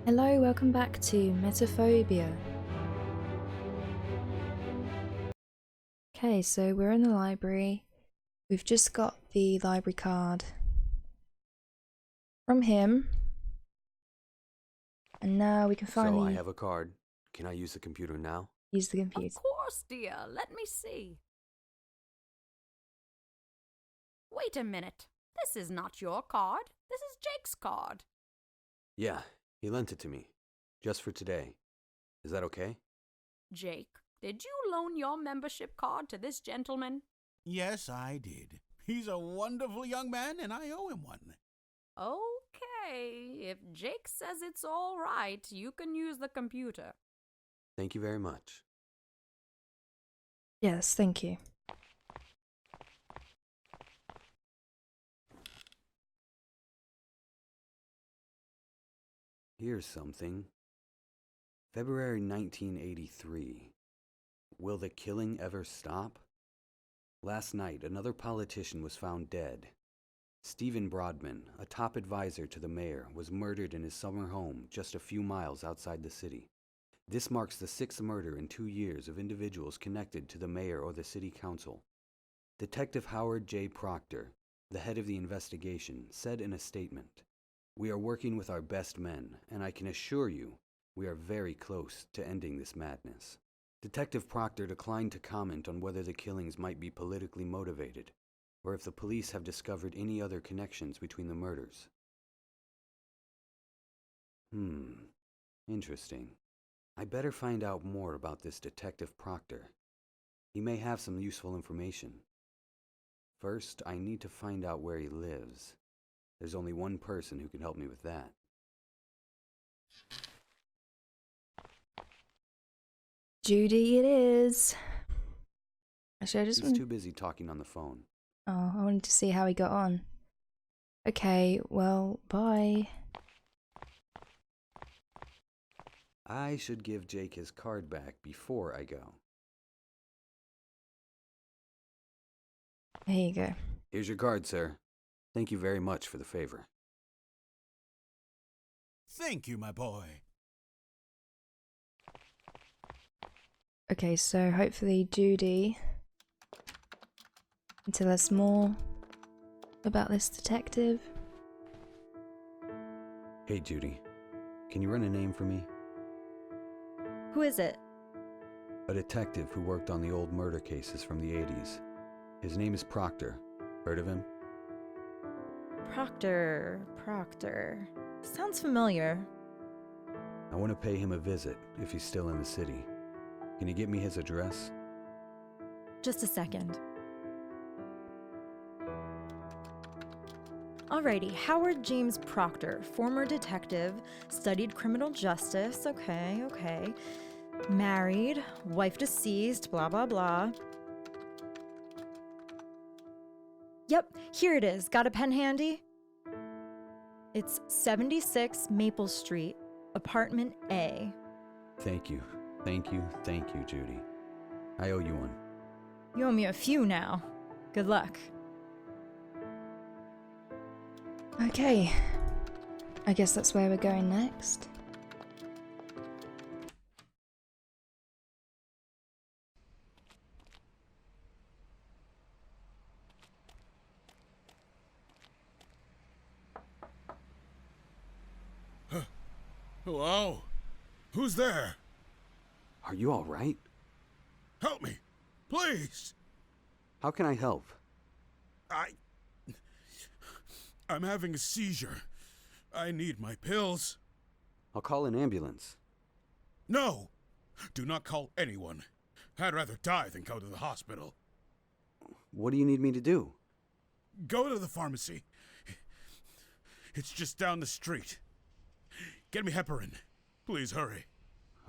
Hello, welcome back to Metaphobia. Okay, so we're in the library. We've just got the library card from him. And now we can finally So I have a card. Can I use the computer now? use the computer. Of course, dear. Let me see. Wait a minute. This is not your card. This is Jake's card. Yeah, he lent it to me. Just for today. Is that okay? Jake, did you loan your membership card to this gentleman? Yes, I did. He's a wonderful young man, and I owe him one. Okay. If Jake says it's all right, you can use the computer. Thank you very much. Yes, thank you. Here's something. February 1983. Will the killing ever stop? Last night, another politician was found dead. Stephen Broadman, a top advisor to the mayor, was murdered in his summer home just a few miles outside the city. This marks the 6th murder in 2 years of individuals connected to the mayor or the city council. Detective Howard J. Proctor, the head of the investigation, said in a statement, "We are working with our best men, and I can assure you we are very close to ending this madness." Detective Proctor declined to comment on whether the killings might be politically motivated, or if the police have discovered any other connections between the murders. Interesting. I better find out more about this Detective Proctor. He may have some useful information. First, I need to find out where he lives. There's only one person who can help me with that. Judy it is. Actually, I just He's too busy talking on the phone. Oh, I wanted to see how he got on. Okay, well, bye. I should give Jake his card back before I go. Here you go. Here's your card, sir. Thank you very much for the favor. Thank you, my boy. Okay, so hopefully Judy can tell us more about this detective. Hey, Judy. Can you run a name for me? Who is it? A detective who worked on the old murder cases from the 80s. His name is Proctor. Heard of him? Proctor. Sounds familiar. I want to pay him a visit if he's still in the city. Can you get me his address? Just a second. Alrighty, Howard James Proctor, former detective, studied criminal justice, okay. Married, wife deceased, blah, blah, blah. Yep, here it is. Got a pen handy? It's 76 Maple Street, apartment A. Thank you, Judy. I owe you one. You owe me a few now. Good luck. Okay, I guess that's where we're going next. Hello? Who's there? Are you all right? Help me, please. How can I help? I'm having a seizure. I need my pills. I'll call an ambulance. No! Do not call anyone. I'd rather die than go to the hospital. What do you need me to do? Go to the pharmacy. It's just down the street. Get me heparin. Please hurry.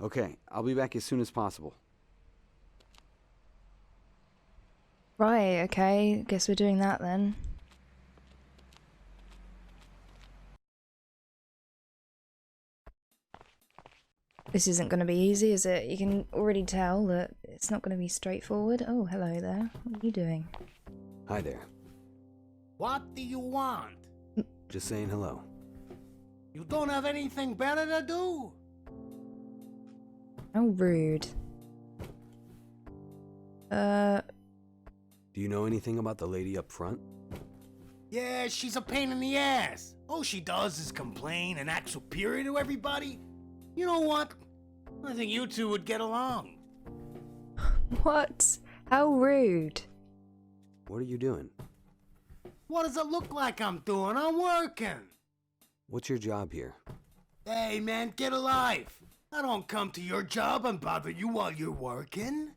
Okay, I'll be back as soon as possible. Right, okay, guess we're doing that then. This isn't going to be easy, is it? You can already tell that it's not going to be straightforward. Oh, hello there. What are you doing? Hi there. What do you want? Just saying hello. You don't have anything better to do? How rude. Do you know anything about the lady up front? Yeah, she's a pain in the ass. All she does is complain and act superior to everybody. You know what? I think you two would get along. What? How rude. What are you doing? What does it look like I'm doing? I'm working. What's your job here? Hey, man, get a life. I don't come to your job and bother you while you're working.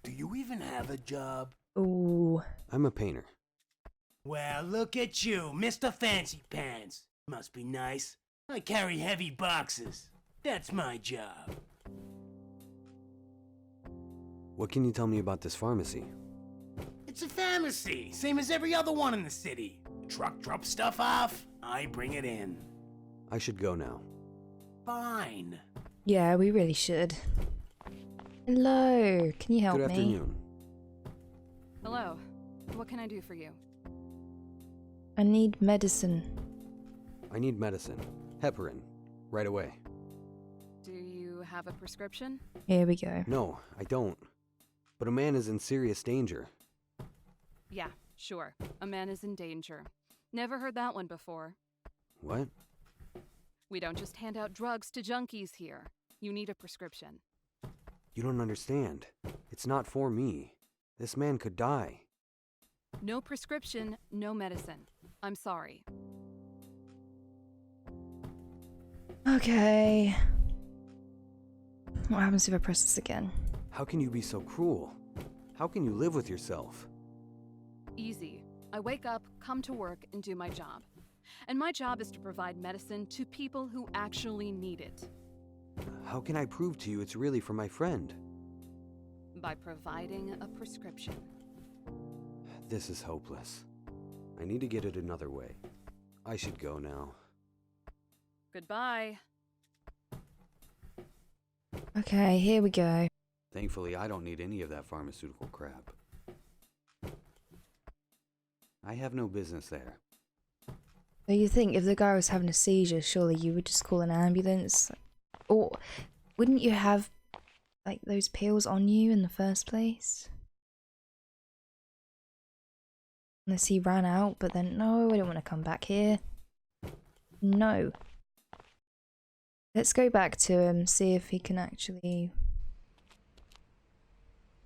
Do you even have a job? Ooh. I'm a painter. Well, look at you, Mr. Fancy Pants. Must be nice. I carry heavy boxes. That's my job. What can you tell me about this pharmacy? It's a pharmacy, same as every other one in the city. Truck drops stuff off, I bring it in. I should go now. Fine. Yeah, we really should. Hello, can you help Good me? afternoon. Hello. What can I do for you? I need medicine. I need medicine. Heparin. Right away. Do you have a prescription? Here we go. No, I don't. But a man is in serious danger. Yeah, sure. A man is in danger. Never heard that one before. What? We don't just hand out drugs to junkies here. You need a prescription. You don't understand. It's not for me. This man could die. No prescription, no medicine. I'm sorry. Okay. What happens if I press this again? How can you be so cruel? How can you live with yourself? Easy. I wake up, come to work, and do my job. And my job is to provide medicine to people who actually need it. How can I prove to you it's really for my friend? By providing a prescription. This is hopeless. I need to get it another way. I should go now. Goodbye. Okay, here we go. Thankfully, I don't need any of that pharmaceutical crap. I have no business there. But you think if the guy was having a seizure, surely you would just call an ambulance? Or wouldn't you have, like, those pills on you in the first place? Unless he ran out, but then, no, I don't want to come back here. No. Let's go back to him, see if he can actually...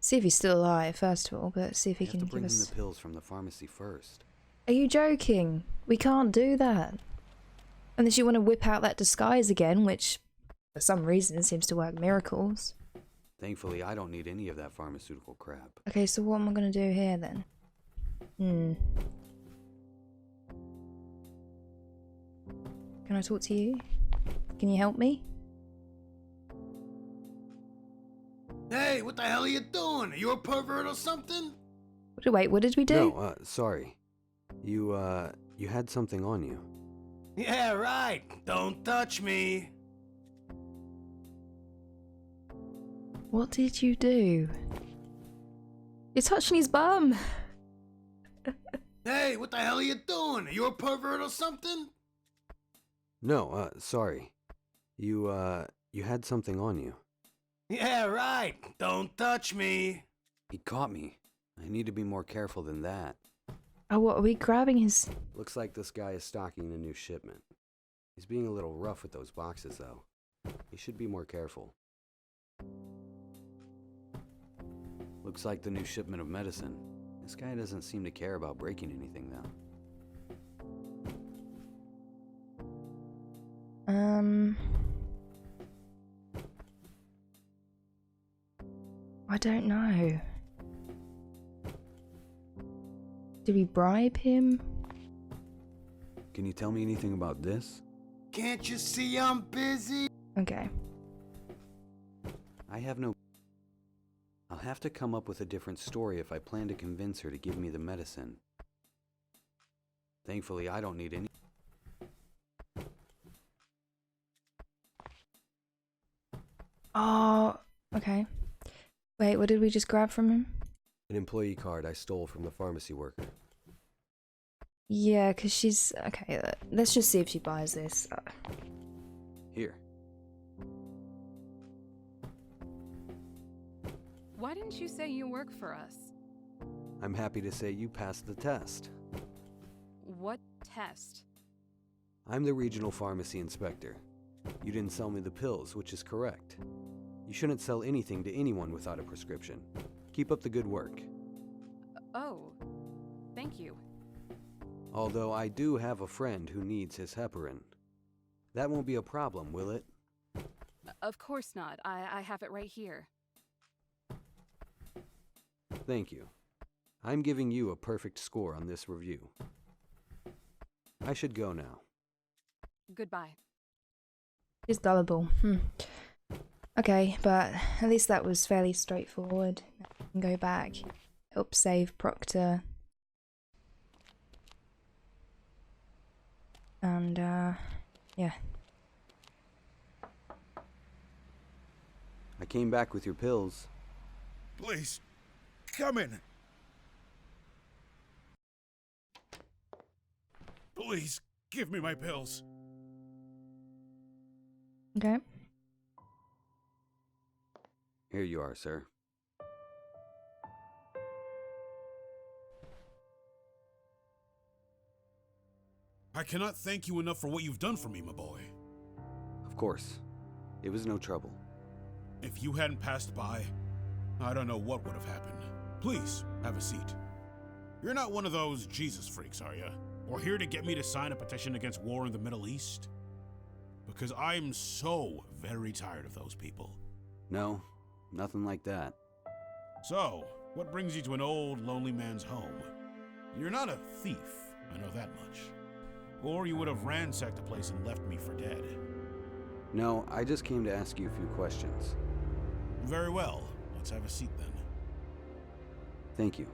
See if he's still alive, first of all, but see if he I have can to give bring him us... the pills from the pharmacy first. Are you joking? We can't do that. Unless you want to whip out that disguise again, which, for some reason, seems to work miracles. Thankfully, I don't need any of that pharmaceutical crap. Okay, so what am I going to do here, then? Can I talk to you? Can you help me? Hey, what the hell are you doing? Are you a pervert or something? Wait, what did we do? No, sorry. You had something on you. Yeah, right. Don't touch me. What did you do? You're touching his bum! Hey, what the hell are you doing? Are you a pervert or something? No, sorry. You had something on you. Yeah, right. Don't touch me. He caught me. I need to be more careful than that. Oh, what, are we grabbing his... Looks like this guy is stocking a new shipment. He's being a little rough with those boxes, though. He should be more careful. Looks like the new shipment of medicine. This guy doesn't seem to care about breaking anything, though. I don't know. Did we bribe him? Can you tell me anything about this? Can't you see I'm busy? Okay. I have no... I'll have to come up with a different story if I plan to convince her to give me the medicine. Thankfully, I don't need any... Oh, okay. Wait, what did we just grab from him? An employee card I stole from the pharmacy worker. Yeah, because she's... Okay, let's just see if she buys this. Here. Why didn't you say you work for us? I'm happy to say you passed the test. What test? I'm the regional pharmacy inspector. You didn't sell me the pills, which is correct. You shouldn't sell anything to anyone without a prescription. Keep up the good work. Oh, thank you. Although I do have a friend who needs his heparin. That won't be a problem, will it? Of course not. I have it right here. Thank you. I'm giving you a perfect score on this review. I should go now. Goodbye. She's gullible. Okay, but at least that was fairly straightforward. I can go back, help save Proctor. And, yeah. I came back with your pills. Please, come in. Please, give me my pills. Okay. Here you are, sir. I cannot thank you enough for what you've done for me, my boy. Of course. It was no trouble. If you hadn't passed by, I don't know what would have happened. Please, have a seat. You're not one of those Jesus freaks, are you? Or here to get me to sign a petition against war in the Middle East? Because I'm so very tired of those people. No, nothing like that. So, what brings you to an old, lonely man's home? You're not a thief, I know that much. Or you would have ransacked the place and left me for dead. No, I just came to ask you a few questions. Very well. Let's have a seat then. Thank you.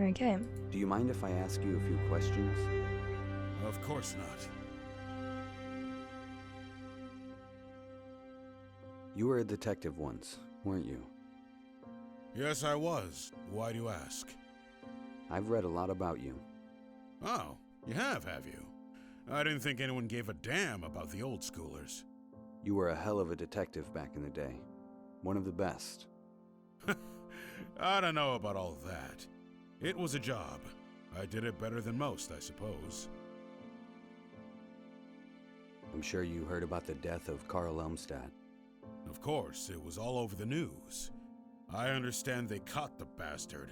Okay. Do you mind if I ask you a few questions? Of course not. You were a detective once, weren't you? Yes, I was. Why do you ask? I've read a lot about you. Oh, you have you? I didn't think anyone gave a damn about the old schoolers. You were a hell of a detective back in the day. One of the best. I don't know about all that. It was a job. I did it better than most, I suppose. I'm sure you heard about the death of Carl Elmstadt. Of course, it was all over the news. I understand they caught the bastard.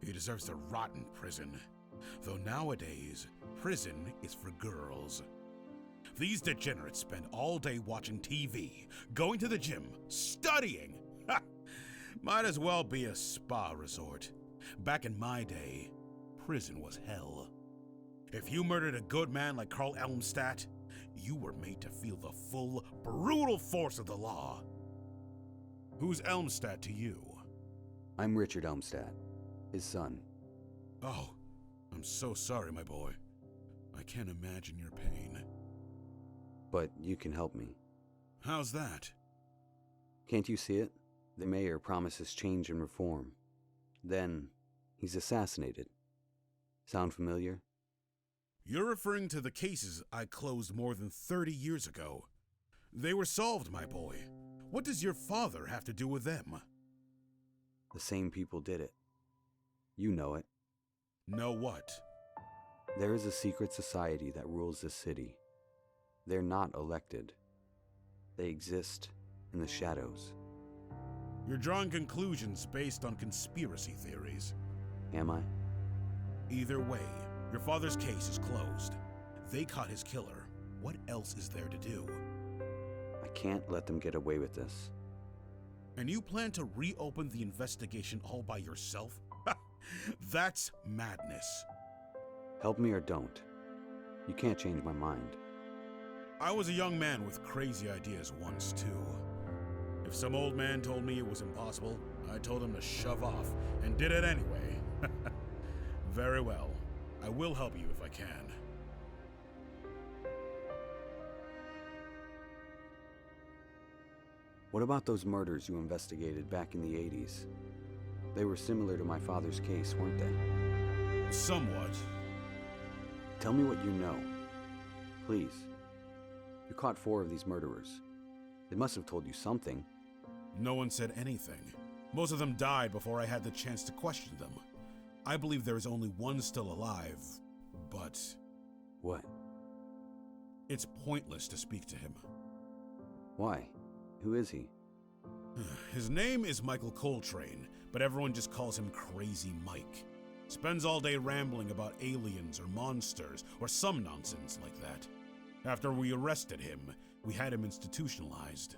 He deserves to rot in prison. Though nowadays, prison is for girls. These degenerates spend all day watching TV, going to the gym, studying. Ha! Might as well be a spa resort. Back in my day, prison was hell. If you murdered a good man like Carl Elmstadt, you were made to feel the full, brutal force of the law. Who's Elmstadt to you? I'm Richard Elmstadt, his son. Oh, I'm so sorry, my boy. I can't imagine your pain. But you can help me. How's that? Can't you see it? The mayor promises change and reform. Then, he's assassinated. Sound familiar? You're referring to the cases I closed more than 30 years ago. They were solved, my boy. What does your father have to do with them? The same people did it. You know it. Know what? There is a secret society that rules this city. They're not elected. They exist in the shadows. You're drawing conclusions based on conspiracy theories. Am I? Either way, your father's case is closed. They caught his killer. What else is there to do? I can't let them get away with this. And you plan to reopen the investigation all by yourself? That's madness. Help me or don't. You can't change my mind. I was a young man with crazy ideas once, too. If some old man told me it was impossible, I told him to shove off, and did it anyway. Very well. I will help you if I can. What about those murders you investigated back in the 80s? They were similar to my father's case, weren't they? Somewhat. Tell me what you know. Please. You caught 4 of these murderers. They must have told you something. No one said anything. Most of them died before I had the chance to question them. I believe there is only one still alive, but What? it's pointless to speak to him. Why? Who is he? His name is Michael Coltrane, but everyone just calls him Crazy Mike. Spends all day rambling about aliens or monsters or some nonsense like that. After we arrested him, we had him institutionalized.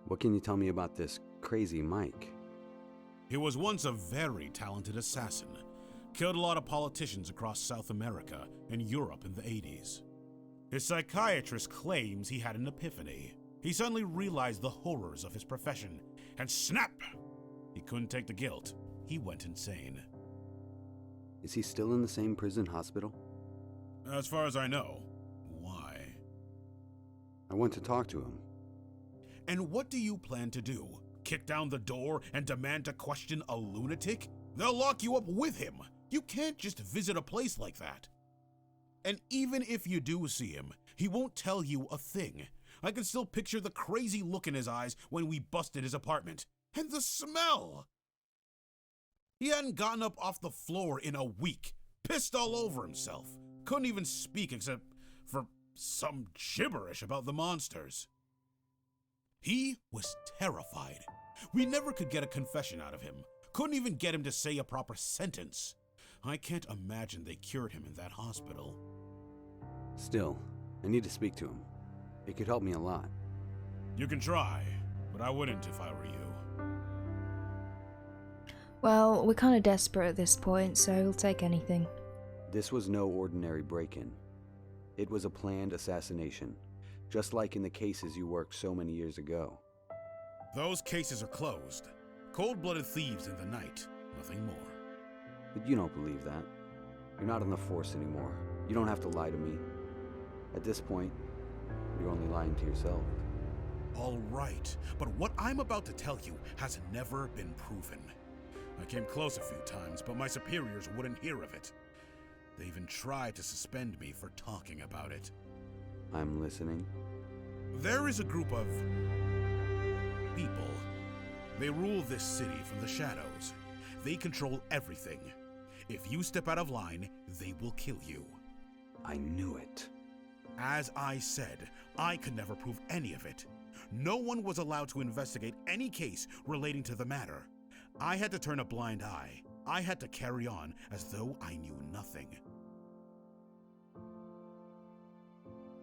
What can you tell me about this Crazy Mike? He was once a very talented assassin. Killed a lot of politicians across South America and Europe in the 80s. His psychiatrist claims he had an epiphany. He suddenly realized the horrors of his profession, and snap! He couldn't take the guilt. He went insane. Is he still in the same prison hospital? As far as I know. Why? I want to talk to him. And what do you plan to do? Kick down the door and demand to question a lunatic? They'll lock you up with him. You can't just visit a place like that. And even if you do see him, he won't tell you a thing. I can still picture the crazy look in his eyes when we busted his apartment. And the smell! He hadn't gotten up off the floor in a week. Pissed all over himself. Couldn't even speak except for some gibberish about the monsters. He was terrified. We never could get a confession out of him. Couldn't even get him to say a proper sentence. I can't imagine they cured him in that hospital. Still, I need to speak to him. It could help me a lot. You can try, but I wouldn't if I were you. Well, we're kind of desperate at this point, so we'll take anything. This was no ordinary break-in. It was a planned assassination, just like in the cases you worked so many years ago. Those cases are closed. Cold-blooded thieves in the night, nothing more. But you don't believe that. You're not on the force anymore. You don't have to lie to me. At this point, you're only lying to yourself. All right, but what I'm about to tell you has never been proven. I came close a few times, but my superiors wouldn't hear of it. They even tried to suspend me for talking about it. I'm listening. There is a group of people. They rule this city from the shadows. They control everything. If you step out of line, they will kill you. I knew it. As I said, I could never prove any of it. No one was allowed to investigate any case relating to the matter. I had to turn a blind eye. I had to carry on as though I knew nothing.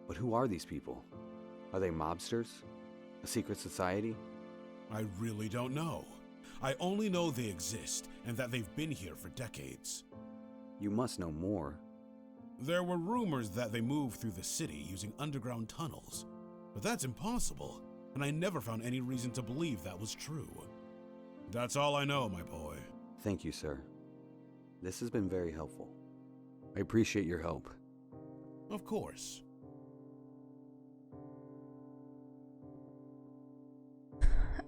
But who are these people? Are they mobsters? A secret society? I really don't know. I only know they exist and that they've been here for decades. You must know more. There were rumors that they moved through the city using underground tunnels, but that's impossible, and I never found any reason to believe that was true. That's all I know, my boy. Thank you, sir. This has been very helpful. I appreciate your help. Of course.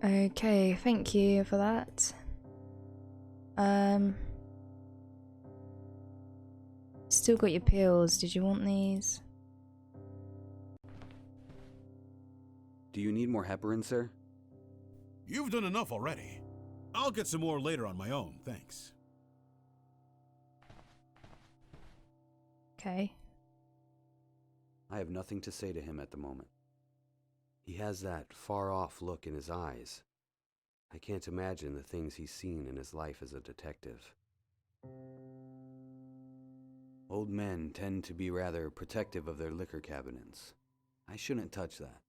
Okay, thank you for that. Still got your pills. Did you want these? Do you need more heparin, sir? You've done enough already. I'll get some more later on my own, thanks. Okay. I have nothing to say to him at the moment. He has that far-off look in his eyes. I can't imagine the things he's seen in his life as a detective. Old men tend to be rather protective of their liquor cabinets. I shouldn't touch that.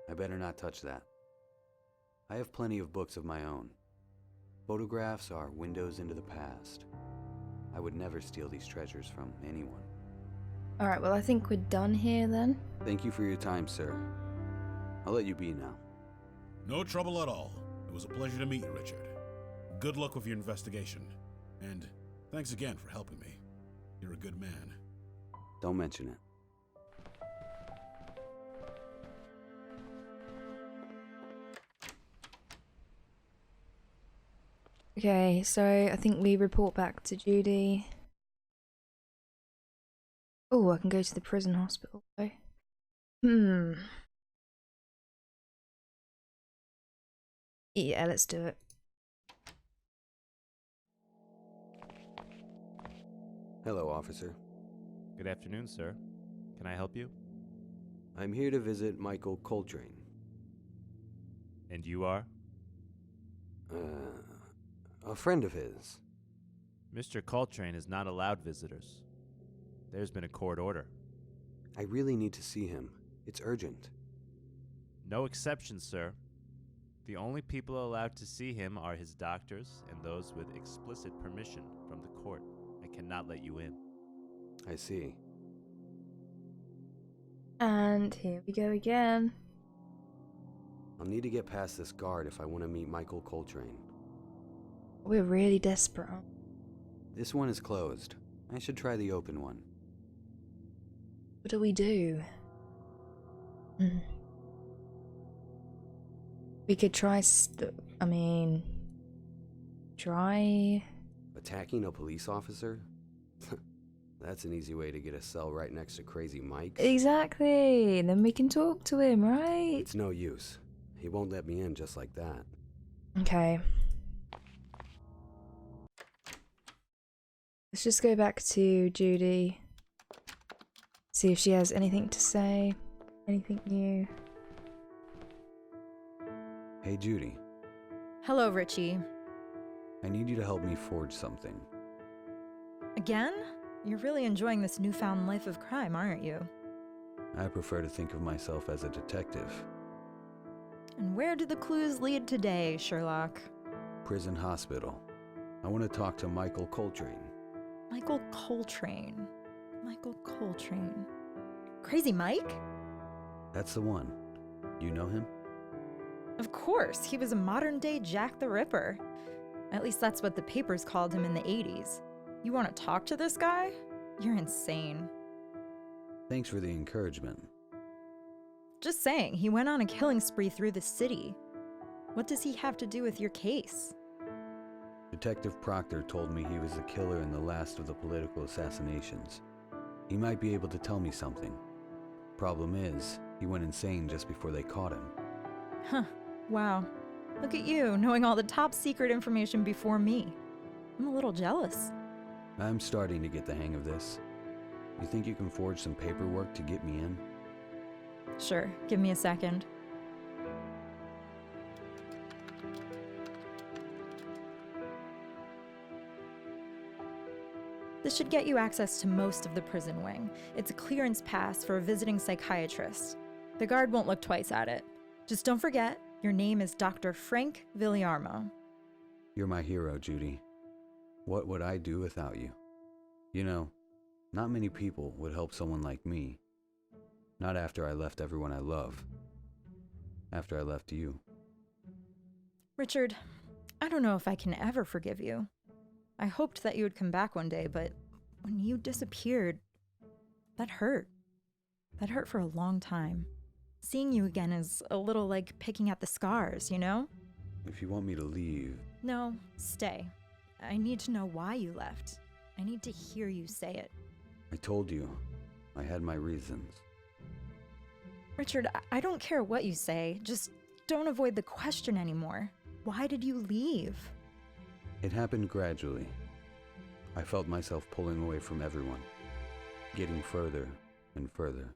I better not touch that. I have plenty of books of my own. Photographs are windows into the past. I would never steal these treasures from anyone. Alright, well I think we're done here then. Thank you for your time, sir. I'll let you be now. No trouble at all. It was a pleasure to meet you, Richard. Good luck with your investigation. And thanks again for helping me. You're a good man. Don't mention it. Okay, so I think we report back to Judy. Oh, I can go to the prison hospital though. Yeah, let's do it. Hello, officer. Good afternoon, sir. Can I help you? I'm here to visit Michael Coltrane. And you are? A friend of his. Mr. Coltrane is not allowed visitors. There's been a court order. I really need to see him. It's urgent. No exceptions, sir. The only people allowed to see him are his doctors and those with explicit permission from the court. I cannot let you in. I see. And here we go again. I'll need to get past this guard if I want to meet Michael Coltrane. We're really desperate. This one is closed. I should try the open one. What do we do? We could try try... Attacking a police officer? That's an easy way to get a cell right next to Crazy Mike's. Exactly! Then we can talk to him, right? It's no use. He won't let me in just like that. Okay. Let's just go back to Judy. See if she has anything to say. Anything new. Hey, Judy. Hello, Richie. I need you to help me forge something. Again? You're really enjoying this newfound life of crime, aren't you? I prefer to think of myself as a detective. And where do the clues lead today, Sherlock? Prison hospital. I want to talk to Michael Coltrane. Michael Coltrane. Michael Coltrane. Crazy Mike? That's the one. You know him? Of course, he was a modern-day Jack the Ripper. At least that's what the papers called him in the 80s. You want to talk to this guy? You're insane. Thanks for the encouragement. Just saying, he went on a killing spree through the city. What does he have to do with your case? Detective Proctor told me he was the killer in the last of the political assassinations. He might be able to tell me something. Problem is, he went insane just before they caught him. Huh. Wow. Look at you, knowing all the top secret information before me. I'm a little jealous. I'm starting to get the hang of this. You think you can forge some paperwork to get me in? Sure, give me a second. This should get you access to most of the prison wing. It's a clearance pass for a visiting psychiatrist. The guard won't look twice at it. Just don't forget, your name is Dr. Frank Villarmo. You're my hero, Judy. What would I do without you? You know, not many people would help someone like me. Not after I left everyone I love. After I left you. Richard, I don't know if I can ever forgive you. I hoped that you would come back one day, but when you disappeared, that hurt. That hurt for a long time. Seeing you again is a little like picking at the scars, you know? If you want me to leave... No, stay. I need to know why you left. I need to hear you say it. I told you. I had my reasons. Richard, I don't care what you say. Just don't avoid the question anymore. Why did you leave? It happened gradually. I felt myself pulling away from everyone. Getting further and further.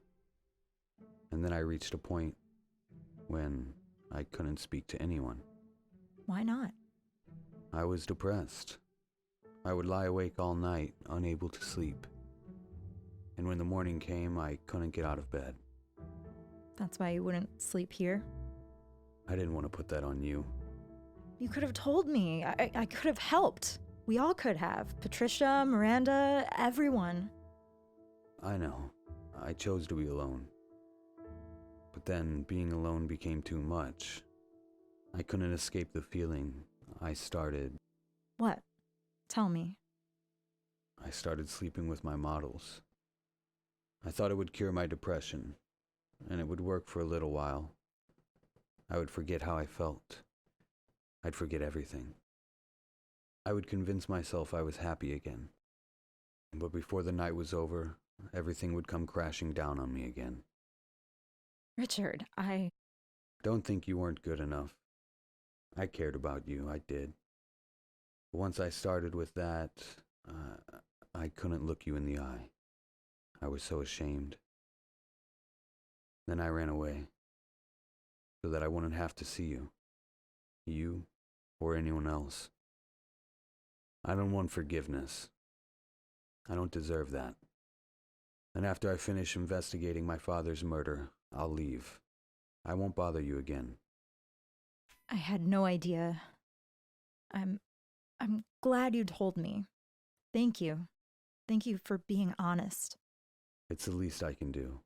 And then I reached a point when I couldn't speak to anyone. Why not? I was depressed. I would lie awake all night, unable to sleep. And when the morning came, I couldn't get out of bed. That's why you wouldn't sleep here? I didn't want to put that on you. You could have told me. I could have helped. We all could have. Patricia, Miranda, everyone. I know. I chose to be alone. But then being alone became too much. I couldn't escape the feeling. I started What? Tell me. sleeping with my models. I thought it would cure my depression, and it would work for a little while. I would forget how I felt. I'd forget everything. I would convince myself I was happy again. But before the night was over, everything would come crashing down on me again. Richard, Don't think you weren't good enough. I cared about you, I did. But once I started with that, I couldn't look you in the eye. I was so ashamed. Then I ran away, so that I wouldn't have to see you. You, or anyone else. I don't want forgiveness. I don't deserve that. And after I finish investigating my father's murder, I'll leave. I won't bother you again. I had no idea. I'm glad you told me. Thank you. Thank you for being honest. It's the least I can do.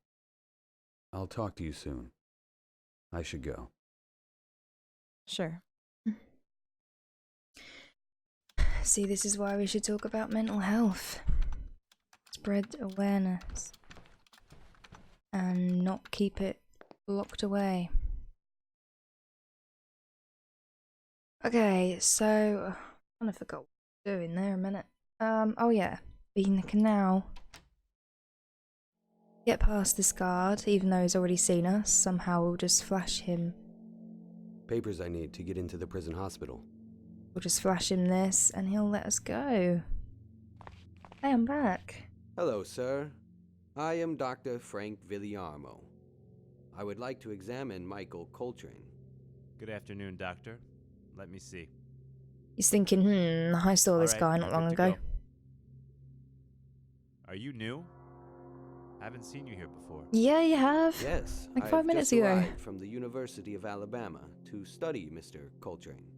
I'll talk to you soon. I should go. Sure. See, this is why we should talk about mental health. Spread awareness. And not keep it locked away. Okay, so I kind of forgot what I was doing there a minute. Oh yeah, we can now get past this guard, even though he's already seen us. Somehow we'll just flash him. Papers I need to get into the prison hospital. We'll just flash him this, and he'll let us go. Hey, I'm back. Hello, sir. I am Dr. Frank Villarmo. I would like to examine Michael Coltrane. Good afternoon, Doctor. Let me see. He's thinking, I saw this All guy right, not good long to ago. go. Are you new? I haven't seen you here before. Yeah, you have. Yes, Like I've 5 minutes just ago. arrived from the University of Alabama to study Mr. Coltrane.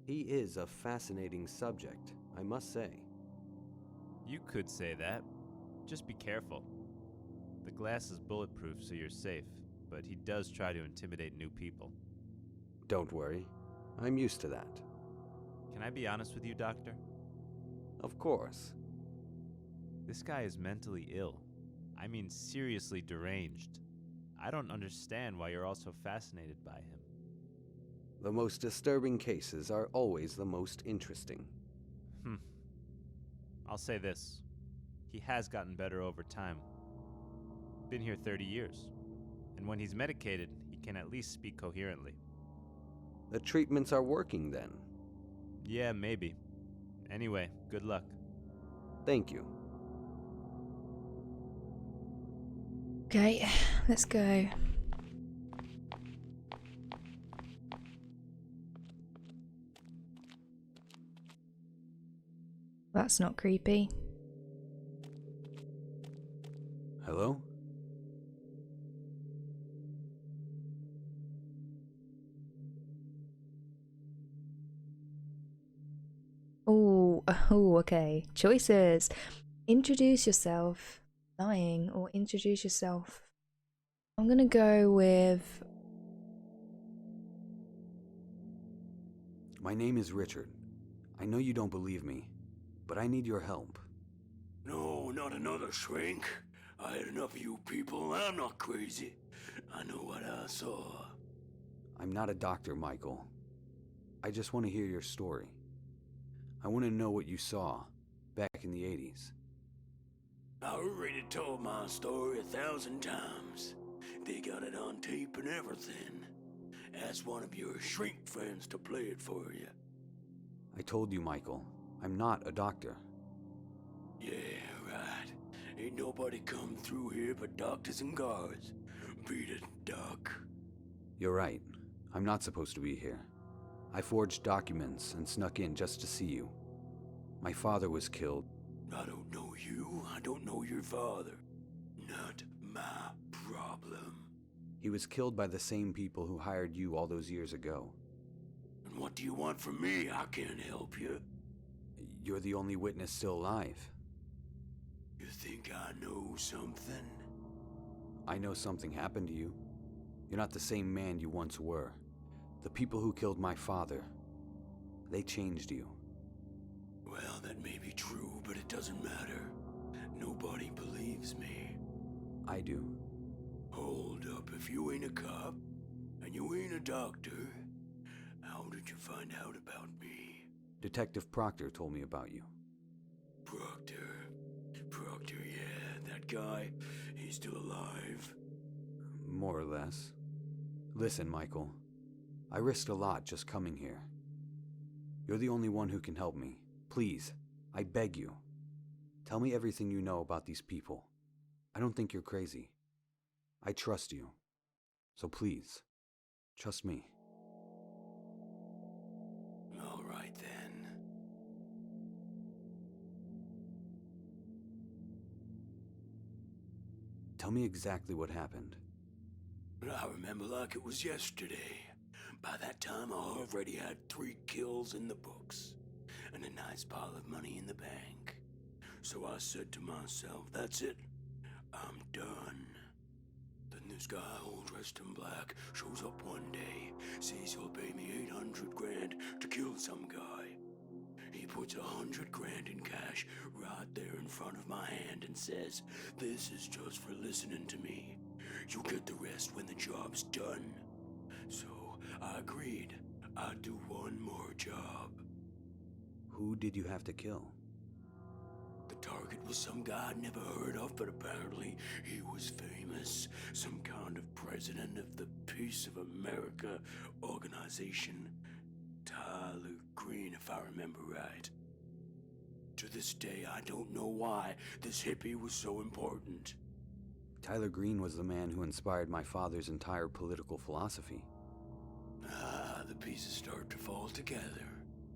He is a fascinating subject, I must say. You could say that. Just be careful. The glass is bulletproof, so you're safe, but he does try to intimidate new people. Don't worry, I'm used to that. Can I be honest with you, Doctor? Of course. This guy is mentally ill. I mean, seriously deranged. I don't understand why you're all so fascinated by him. The most disturbing cases are always the most interesting. I'll say this. He has gotten better over time. Been here 30 years. And when he's medicated, he can at least speak coherently. The treatments are working then. Yeah, maybe. Anyway, good luck. Thank you. Okay, let's go. That's not creepy. Hello? Oh, okay. Choices. Introduce yourself. Lying or introduce yourself. I'm gonna go with... My name is Richard. I know you don't believe me, but I need your help. No, not another shrink. I had enough of you people. I'm not crazy. I know what I saw. I'm not a doctor, Michael. I just want to hear your story. I want to know what you saw back in the 80s. I already told my story 1,000 times. They got it on tape and everything. Ask one of your shrink friends to play it for you. I told you, Michael, I'm not a doctor. Yeah, right. Ain't nobody come through here but doctors and guards. Beat it, Doc. You're right. I'm not supposed to be here. I forged documents and snuck in just to see you. My father was killed. I don't know you. I don't know your father. Not my problem. He was killed by the same people who hired you all those years ago. And what do you want from me? I can't help you. You're the only witness still alive. You think I know something? I know something happened to you. You're not the same man you once were. The people who killed my father, they changed you. Well, that may be true, but it doesn't matter. Nobody believes me. I do. Hold up, if you ain't a cop, and you ain't a doctor, how did you find out about me? Detective Proctor told me about you. Proctor, yeah, that guy, he's still alive. More or less. Listen, Michael. I risked a lot just coming here. You're the only one who can help me. Please, I beg you. Tell me everything you know about these people. I don't think you're crazy. I trust you. So please, trust me. All right then. Tell me exactly what happened. I remember like it was yesterday. By that time, I already had 3 kills in the books and a nice pile of money in the bank. So I said to myself, that's it. I'm done. Then this guy, all dressed in black, shows up one day, says he'll pay me 800 grand to kill some guy. He puts 100 grand in cash right there in front of my hand and says, this is just for listening to me. You get the rest when the job's done. So I agreed. I'd do one more job. Who did you have to kill? The target was some guy I'd never heard of, but apparently he was famous. Some kind of president of the Peace of America organization. Tyler Green, if I remember right. To this day, I don't know why this hippie was so important. Tyler Green was the man who inspired my father's entire political philosophy. The pieces start to fall together.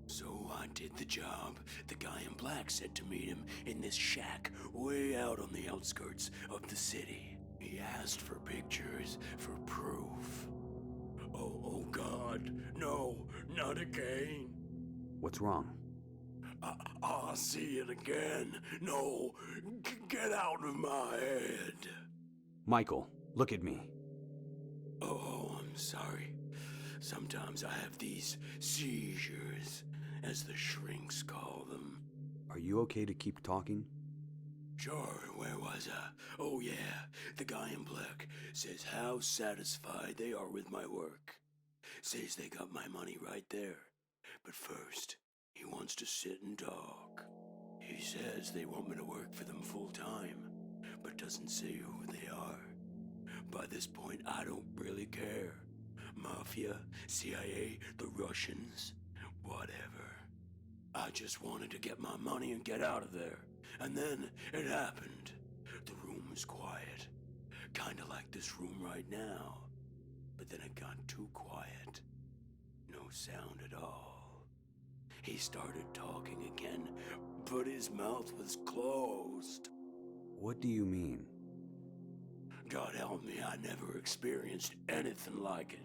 So I did the job. The guy in black said to meet him in this shack way out on the outskirts of the city. He asked for pictures, for proof. Oh God, no, not again. What's wrong? I'll see it again. No, get out of my head. Michael, look at me. Oh, I'm sorry. Sometimes I have these seizures, as the shrinks call them. Are you okay to keep talking? Sure, where was I? Oh yeah, the guy in black says how satisfied they are with my work. Says they got my money right there. But first, he wants to sit and talk. He says they want me to work for them full time, but doesn't say who they are. By this point, I don't really care. Mafia, CIA, the Russians, whatever. I just wanted to get my money and get out of there. And then it happened. The room was quiet. Kinda like this room right now. But then it got too quiet. No sound at all. He started talking again, but his mouth was closed. What do you mean? God help me, I never experienced anything like it.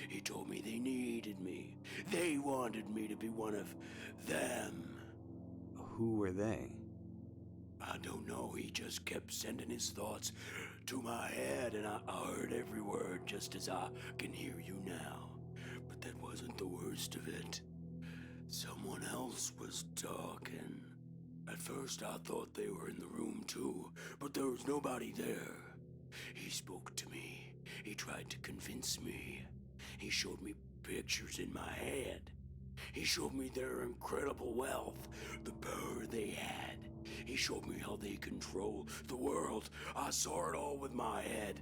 He told me they needed me. They wanted me to be one of them. Who were they? I don't know, he just kept sending his thoughts to my head, and I heard every word just as I can hear you now. But that wasn't the worst of it. Someone else was talking. At first I thought they were in the room too, but there was nobody there. He spoke to me. He tried to convince me. He showed me pictures in my head. He showed me their incredible wealth, the power they had. He showed me how they control the world. I saw it all with my head,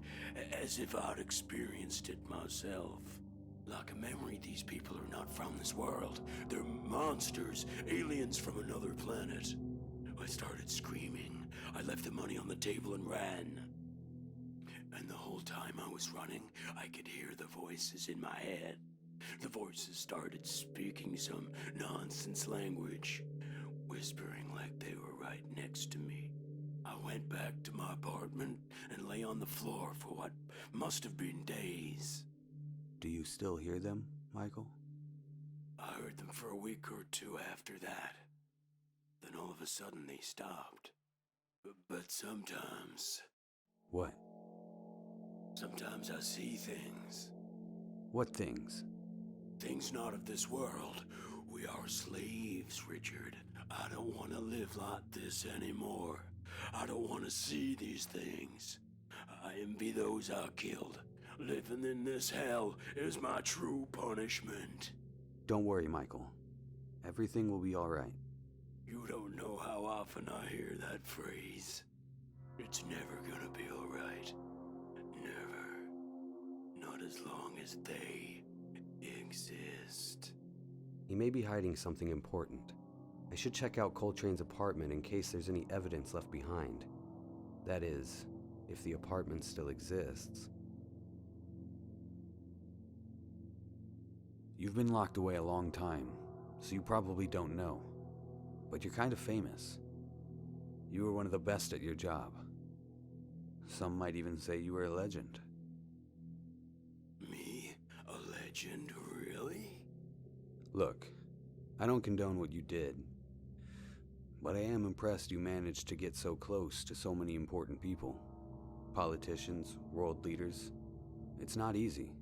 as if I'd experienced it myself. Like a memory, these people are not from this world. They're monsters, aliens from another planet. I started screaming. I left the money on the table and ran. And the whole time I was running, I could hear the voices in my head. The voices started speaking some nonsense language, whispering like they were right next to me. I went back to my apartment and lay on the floor for what must have been days. Do you still hear them, Michael? I heard them for a week or two after that. Then all of a sudden they stopped. But sometimes... What? Sometimes I see things. What things? Things not of this world. We are slaves, Richard. I don't want to live like this anymore. I don't want to see these things. I envy those I killed. Living in this hell is my true punishment. Don't worry, Michael. Everything will be alright. You don't know how often I hear that phrase. It's never gonna be alright. Never. Not as long as they exist. He may be hiding something important. I should check out Coltrane's apartment in case there's any evidence left behind. That is, if the apartment still exists. You've been locked away a long time, so you probably don't know. But you're kind of famous. You were one of the best at your job. Some might even say you were a legend. Me? A legend, really? Look, I don't condone what you did, but I am impressed you managed to get so close to so many important people. Politicians, world leaders. It's not easy.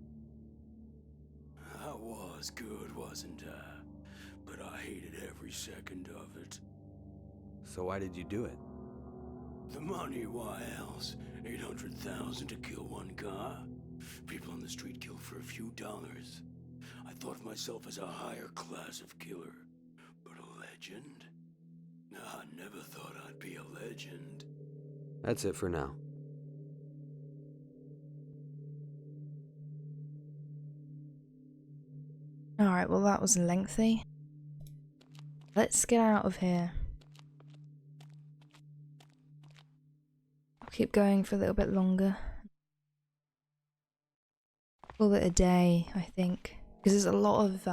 I was good, wasn't I? But I hated every second of it. So why did you do it? The money, why else? 800,000 to kill one car? People on the street kill for a few dollars. I thought of myself as a higher class of killer. But a legend? I never thought I'd be a legend. That's it for now. Alright, well that was lengthy. Let's get out of here. I'll keep going for a little bit longer. Call it a day, I think. Because there's a lot of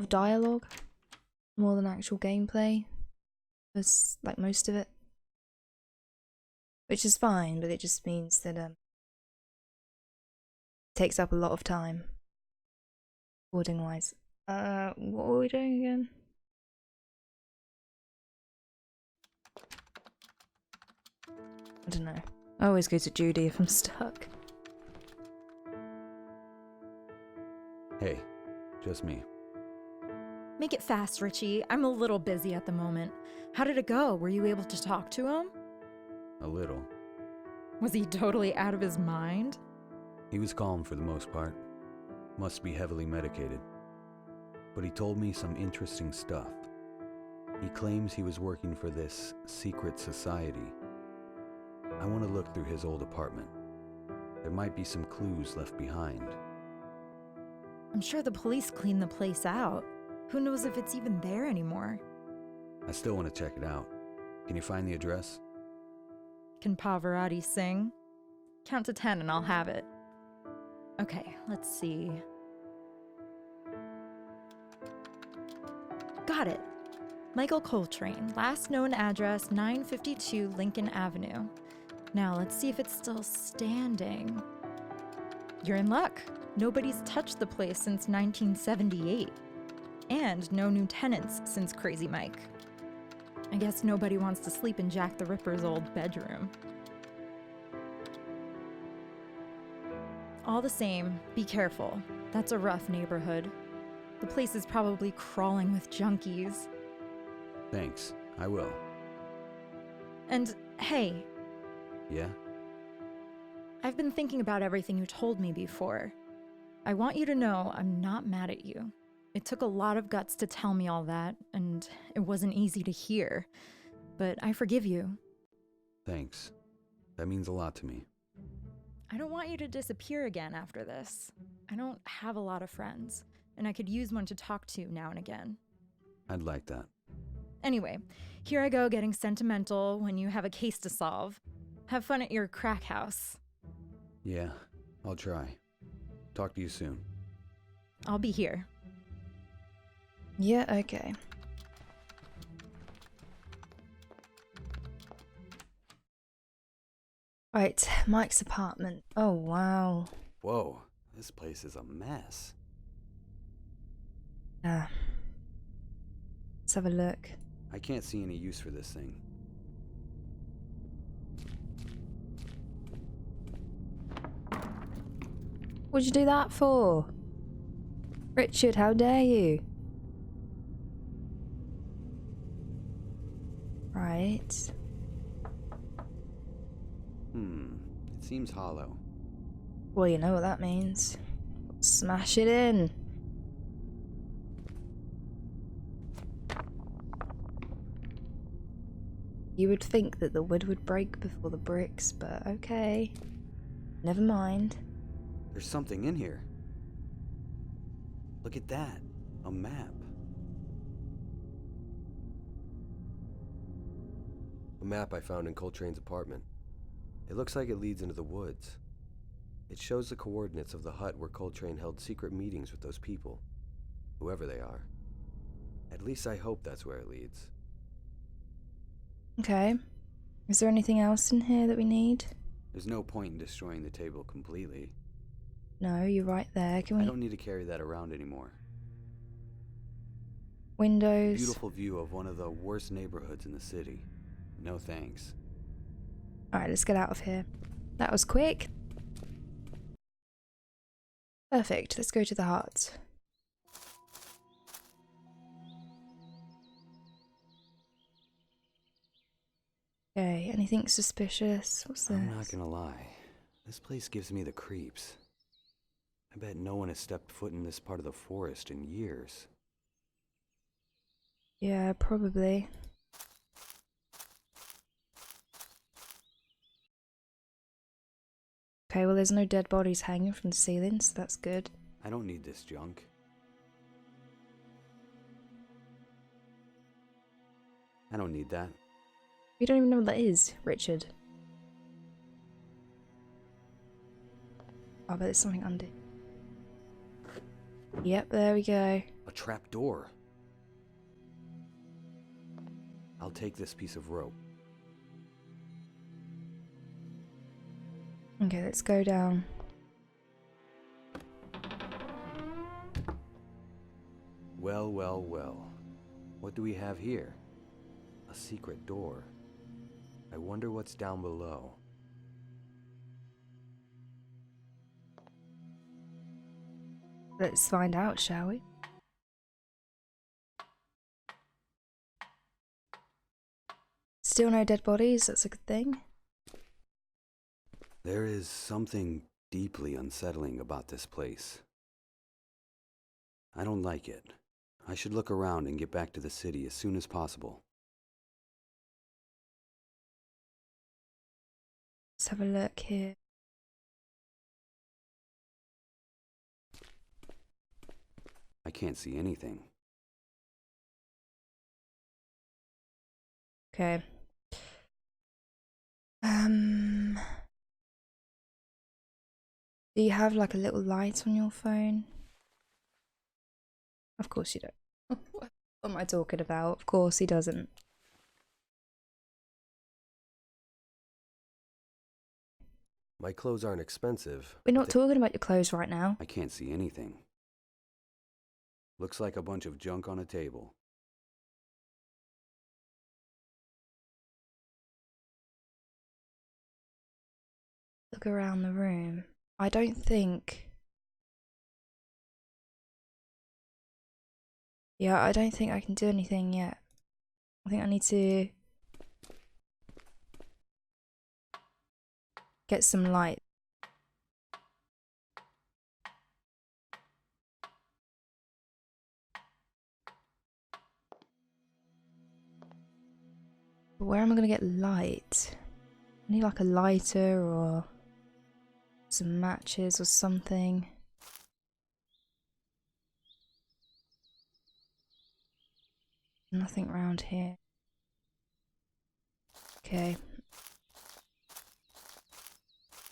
dialogue. More than actual gameplay. There's like most of it. Which is fine, but it just means that it takes up a lot of time. Recording wise. What were we doing again? I don't know. I always go to Judy if I'm stuck. Hey, just me. Make it fast, Richie. I'm a little busy at the moment. How did it go? Were you able to talk to him? A little. Was he totally out of his mind? He was calm for the most part. Must be heavily medicated. But he told me some interesting stuff. He claims he was working for this secret society. I want to look through his old apartment. There might be some clues left behind. I'm sure the police cleaned the place out. Who knows if it's even there anymore? I still want to check it out. Can you find the address? Can Pavarotti sing? Count to 10 and I'll have it. Okay, let's see. Got it. Michael Coltrane, last known address 952 Lincoln Avenue. Now let's see if it's still standing. You're in luck. Nobody's touched the place since 1978. And no new tenants since Crazy Mike. I guess nobody wants to sleep in Jack the Ripper's old bedroom. All the same, be careful. That's a rough neighborhood. The place is probably crawling with junkies. Thanks, I will. And hey, Yeah? I've been thinking about everything you told me before. I want you to know I'm not mad at you. It took a lot of guts to tell me all that, and it wasn't easy to hear. But I forgive you. Thanks. That means a lot to me. I don't want you to disappear again after this. I don't have a lot of friends, and I could use one to talk to now and again. I'd like that. Anyway, here I go getting sentimental when you have a case to solve. Have fun at your crack house. Yeah, I'll try. Talk to you soon. I'll be here. Yeah, okay. Right, Mike's apartment. Oh, wow. Whoa, this place is a mess. Let's have a look. I can't see any use for this thing. What'd you do that for? Richard, how dare you? Right. It seems hollow. Well, you know what that means. Smash it in. You would think that the wood would break before the bricks, but okay. Never mind. There's something in here. Look at that. A map. A map I found in Coltrane's apartment. It looks like it leads into the woods. It shows the coordinates of the hut where Coltrane held secret meetings with those people, whoever they are. At least I hope that's where it leads. Okay. Is there anything else in here that we need? There's no point in destroying the table completely. No, you're right there. Can we... I don't need to carry that around anymore. Windows. Beautiful view of one of the worst neighborhoods in the city. No thanks. Alright, let's get out of here. That was quick. Perfect. Let's go to the hut. Okay, anything suspicious? What's this? I'm not gonna lie. This place gives me the creeps. I bet no one has stepped foot in this part of the forest in years. Yeah, probably. Okay, well there's no dead bodies hanging from the ceiling, so that's good. I don't need this junk. I don't need that. We don't even know what that is, Richard. Oh, but there's something under. Yep, there we go. A trap door. I'll take this piece of rope. Okay, let's go down. Well, well, well. What do we have here? A secret door. I wonder what's down below. Let's find out, shall we? Still no dead bodies, that's a good thing. There is something deeply unsettling about this place. I don't like it. I should look around and get back to the city as soon as possible. Let's have a look here. I can't see anything. Okay. Do you have like a little light on your phone? Of course you don't. What am I talking about? Of course he doesn't. My clothes aren't expensive. We're not talking about your clothes right now. I can't see anything. Looks like a bunch of junk on a table. Look around the room. I don't think... Yeah, I don't think I can do anything yet. I think I need to... get some light. But where am I going to get light? I need like a lighter or some matches or something. Nothing around here. Okay.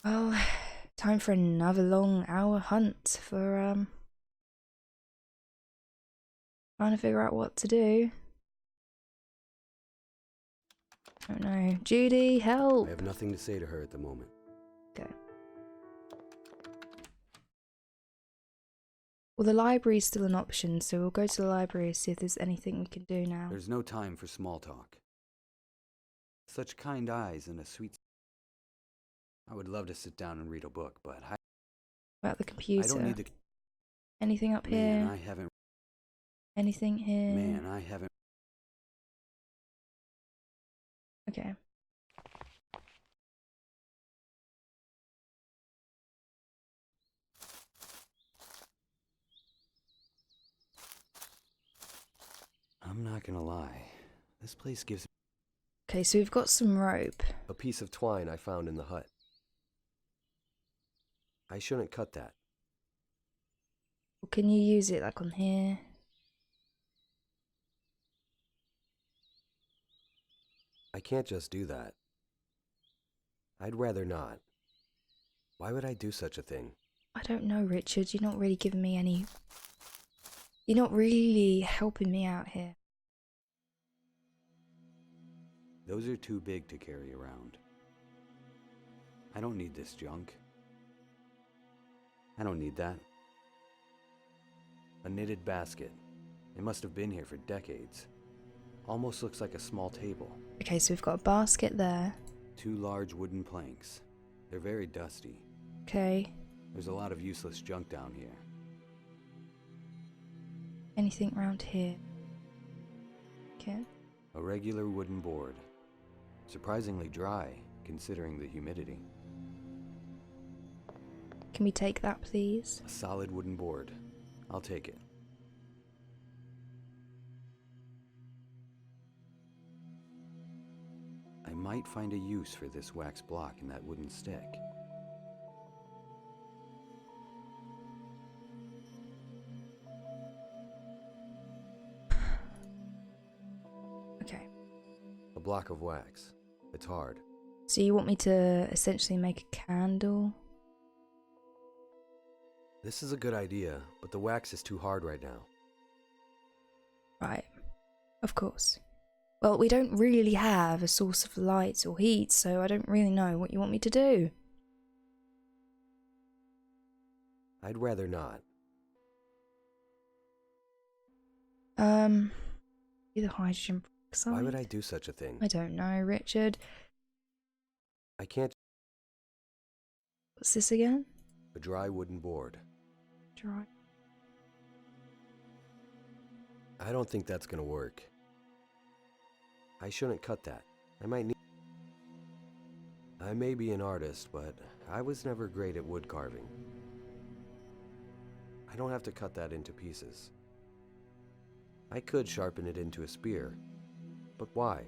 Well, time for another long hour hunt for trying to figure out what to do. Oh no. Judy, help! I have nothing to say to her at the moment. Okay. Well, the library's still an option, so we'll go to the library and see if there's anything we can do now. There's no time for small talk. Such kind eyes and a sweet... I would love to sit down and read a book, but About the computer. I don't need the... Anything up Man, here? I haven't... Anything here? Man, I haven't... Okay. I'm not gonna lie. This place gives... Okay, so we've got some rope. A piece of twine I found in the hut. I shouldn't cut that. Or can you use it like on here? I can't just do that. I'd rather not. Why would I do such a thing? I don't know, Richard. You're not really giving me any... You're not really helping me out here. Those are too big to carry around. I don't need this junk. I don't need that. A knitted basket. It must have been here for decades. Almost looks like a small table. Okay, so we've got a basket there. 2 large wooden planks. They're very dusty. Okay. There's a lot of useless junk down here. Anything around here? Okay. A regular wooden board. Surprisingly dry, considering the humidity. Can we take that, please? A solid wooden board. I'll take it. I might find a use for this wax block and that wooden stick. Okay. A block of wax. It's hard. So you want me to essentially make a candle? This is a good idea, but the wax is too hard right now. Right. Of course. Well, we don't really have a source of light or heat, so I don't really know what you want me to do. I'd rather not. Either hydrogen peroxide? Why would I do such a thing? I don't know, Richard. I can't. What's this again? A dry wooden board. Dry. I don't think that's gonna work. I shouldn't cut that. I might need. I may be an artist, but I was never great at wood carving. I don't have to cut that into pieces. I could sharpen it into a spear, but why?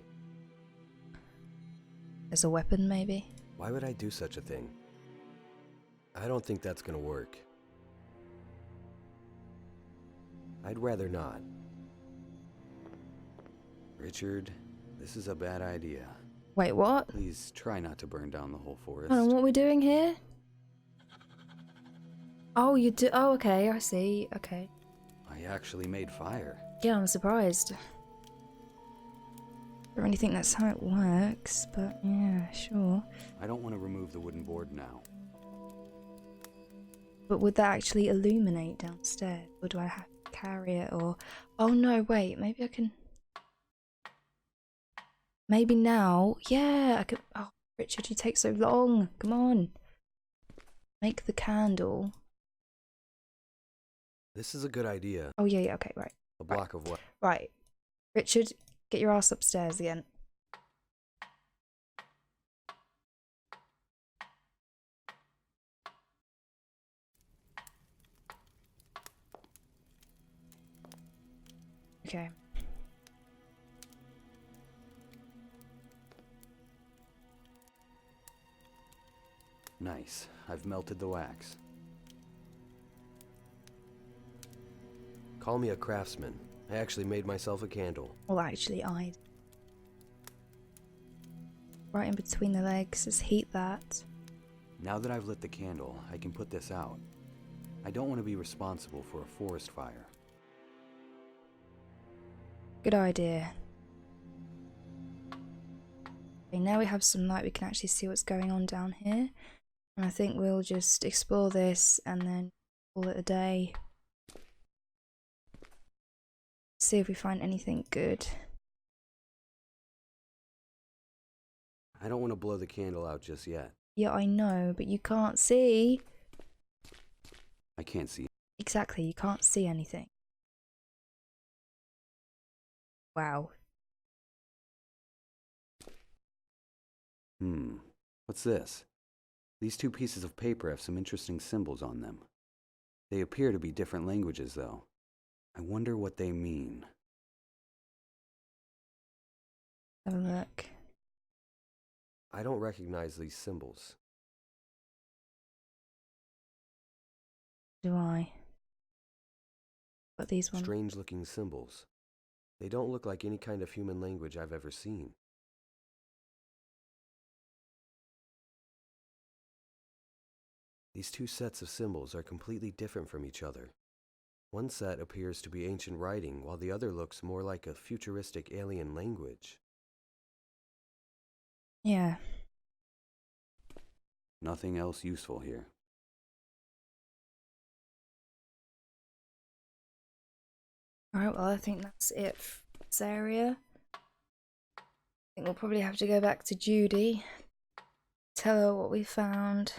As a weapon, maybe? Why would I do such a thing? I don't think that's gonna work. I'd rather not. Richard, this is a bad idea. Wait, what? Please try not to burn down the whole forest. Hold on, what are we doing here? Oh, you do. Oh, okay, I see. Okay. I actually made fire. Yeah, I'm surprised. I don't really think that's how it works, but yeah, sure. I don't want to remove the wooden board now. But would that actually illuminate downstairs? Or do I have to carry it? Or. Oh no, wait, maybe I can. Maybe now. Yeah, I could. Oh, Richard, you take so long. Come on. Make the candle. This is a good idea. Oh, yeah, okay, right. A block of what? Right. Richard, get your ass upstairs again. Okay. Nice. I've melted the wax. Call me a craftsman. I actually made myself a candle. Well, actually, I. Right in between the legs, just heat that. Now that I've lit the candle, I can put this out. I don't want to be responsible for a forest fire. Good idea. Okay, now we have some light, we can actually see what's going on down here. And I think we'll just explore this and then call it a day. See if we find anything good. I don't want to blow the candle out just yet. Yeah, I know, but you can't see. I can't see. Exactly, you can't see anything. Wow. What's this? These 2 pieces of paper have some interesting symbols on them. They appear to be different languages, though. I wonder what they mean. Have a look. I don't recognize these symbols. Do I? But these ones. Strange looking symbols. They don't look like any kind of human language I've ever seen. These two sets of symbols are completely different from each other. One set appears to be ancient writing, while the other looks more like a futuristic alien language. Yeah. Nothing else useful here. Alright, well, I think that's it for this area. I think we'll probably have to go back to Judy, tell her what we found,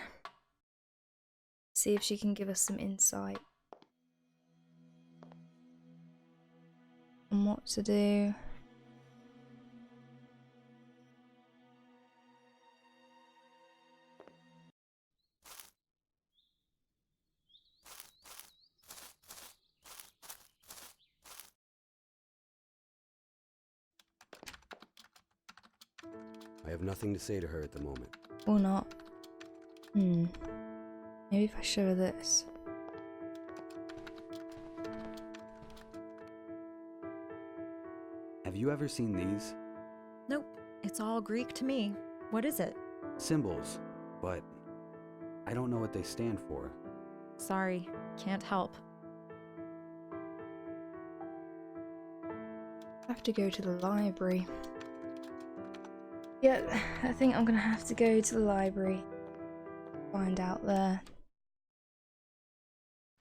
see if she can give us some insight on what to do. I have nothing to say to her at the moment. Or not. Maybe if I show her this. Have you ever seen these? Nope, it's all Greek to me. What is it? Symbols, but I don't know what they stand for. Sorry, can't help. I have to go to the library. Yeah, I think I'm gonna have to go to the library. Find out there.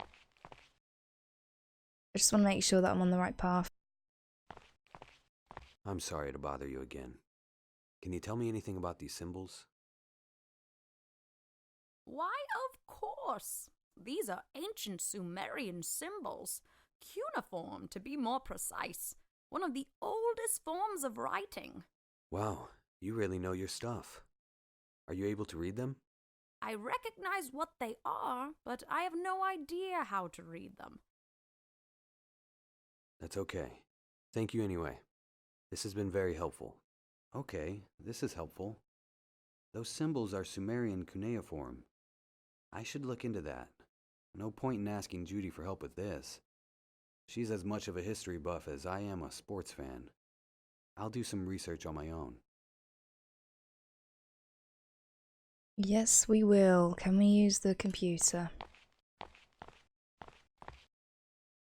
I just want to make sure that I'm on the right path. I'm sorry to bother you again. Can you tell me anything about these symbols? Why, of course. These are ancient Sumerian symbols. Cuneiform, to be more precise. One of the oldest forms of writing. Wow, you really know your stuff. Are you able to read them? I recognize what they are, but I have no idea how to read them. That's okay. Thank you anyway. This has been very helpful. Okay, this is helpful. Those symbols are Sumerian cuneiform. I should look into that. No point in asking Judy for help with this. She's as much of a history buff as I am a sports fan. I'll do some research on my own. Yes, we will. Can we use the computer?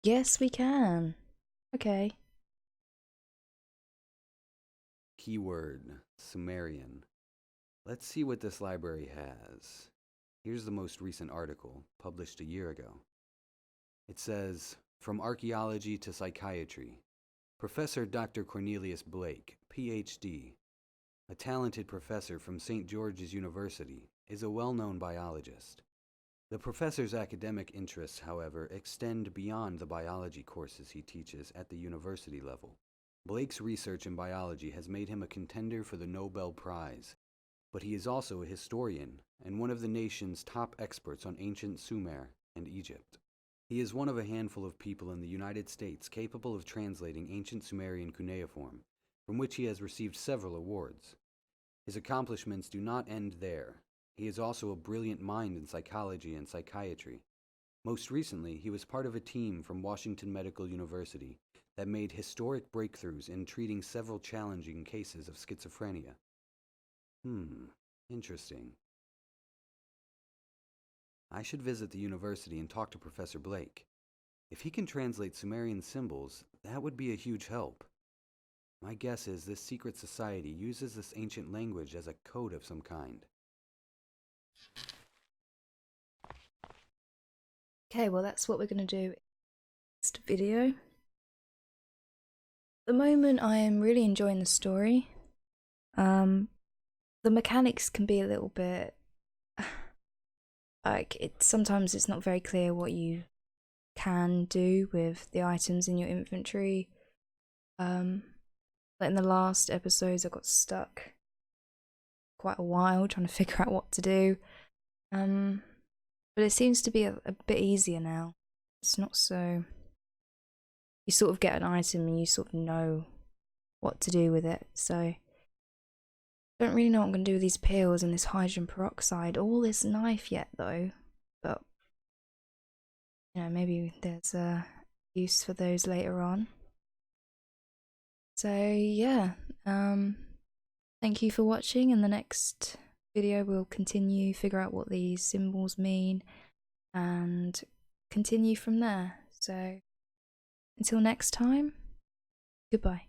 Yes, we can. Okay. Keyword, Sumerian. Let's see what this library has. Here's the most recent article, published a year ago. It says, "From Archaeology to Psychiatry, Professor Dr. Cornelius Blake, Ph.D., a talented professor from St. George's University, is a well-known biologist. The professor's academic interests, however, extend beyond the biology courses he teaches at the university level. Blake's research in biology has made him a contender for the Nobel Prize, but he is also a historian and one of the nation's top experts on ancient Sumer and Egypt. He is one of a handful of people in the United States capable of translating ancient Sumerian cuneiform, from which he has received several awards. His accomplishments do not end there. He is also a brilliant mind in psychology and psychiatry. Most recently, he was part of a team from Washington Medical University that made historic breakthroughs in treating several challenging cases of schizophrenia." Interesting. I should visit the university and talk to Professor Blake. If he can translate Sumerian symbols, that would be a huge help. My guess is this secret society uses this ancient language as a code of some kind. Okay, well that's what we're going to do in the next video. At the moment I am really enjoying the story. The mechanics can be a little bit sometimes it's not very clear what you can do with the items in your inventory. Like in the last episodes I got stuck quite a while trying to figure out what to do. But it seems to be a bit easier now. It's not so... You sort of get an item and you sort of know what to do with it. So Don't really know what I'm going to do with these pills and this hydrogen peroxide or this knife yet, though. But, you know, maybe there's a use for those later on. So, yeah. Thank you for watching. In the next video, we'll continue, figure out what these symbols mean, and continue from there. So, until next time, goodbye.